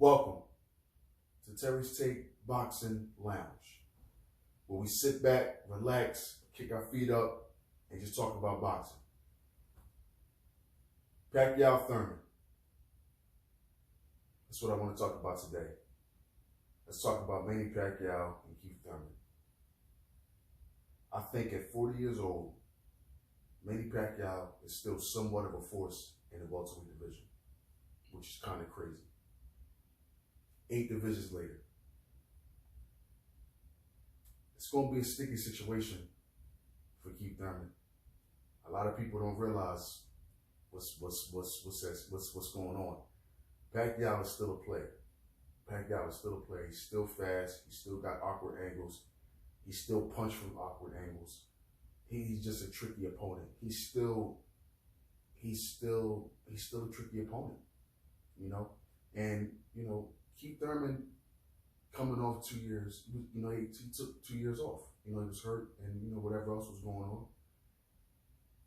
Welcome to Terry's Take Boxing Lounge, where we sit back, relax, kick our feet up, and just talk about boxing. Pacquiao, Thurman. That's what I want to talk about today. Let's talk about Manny Pacquiao and Keith Thurman. I think at 40 years old, Manny Pacquiao is still somewhat of a force in the welterweight division, which is kind of crazy. 8 divisions later. It's going to be a sticky situation for Keith Thurman. A lot of people don't realize what's going on. Pacquiao is still a player. Pacquiao is still a player. He's still fast. He's still got awkward angles. He still punch from awkward angles. He's just a tricky opponent. He's still a tricky opponent, And Keith Thurman, coming off 2 years, he took 2 years off. He was hurt and whatever else was going on.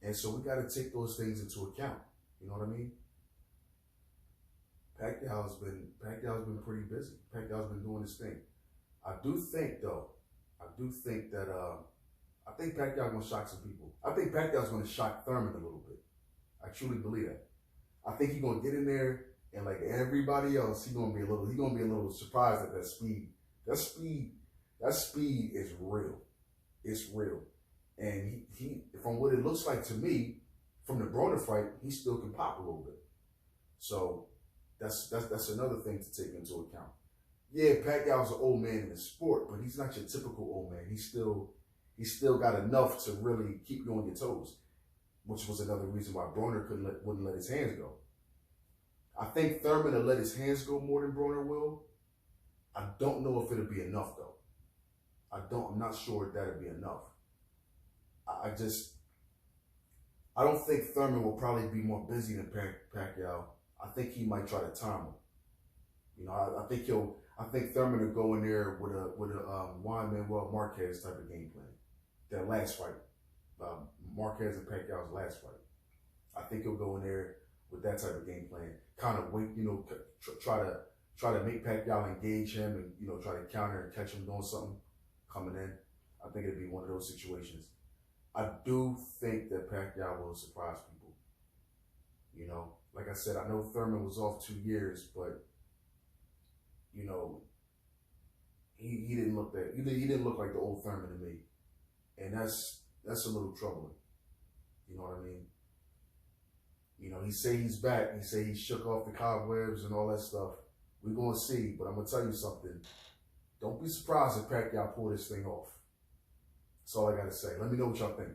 And so we got to take those things into account. You know what I mean? Pacquiao's been pretty busy. Pacquiao's been doing his thing. I do think that I think Pacquiao's gonna shock some people. I think Pacquiao's gonna shock Thurman a little bit. I truly believe that. I think he's gonna get in there and, like everybody else, he's gonna be a little surprised at that speed. That speed is real. It's real. And he from what it looks like to me, from the Broner fight, he still can pop a little bit. So that's another thing to take into account. Yeah, Pacquiao's an old man in the sport, but he's not your typical old man. He's still got enough to really keep you on your toes, which was another reason why Broner wouldn't let his hands go. I think Thurman will let his hands go more than Broner will. I don't know if it'll be enough though. I'm not sure that'll be enough. I don't think Thurman will probably be more busy than Pacquiao. I think he might try to time him. I think Thurman will go in there with a Juan Manuel Marquez type of game plan. That last fight, Marquez and Pacquiao's last fight. I think he'll go in there with that type of game plan. Kind of wait, try to make Pacquiao engage him and try to counter and catch him doing something coming in. I think it'd be one of those situations. I do think that Pacquiao will surprise people. Like I said, I know Thurman was off 2 years, but he didn't look like the old Thurman to me, and that's a little troubling. You know what I mean? He say he's back. He say he shook off the cobwebs and all that stuff. We're gonna see, but I'm gonna tell you something. Don't be surprised if Pacquiao pull this thing off. That's all I gotta say. Let me know what y'all think.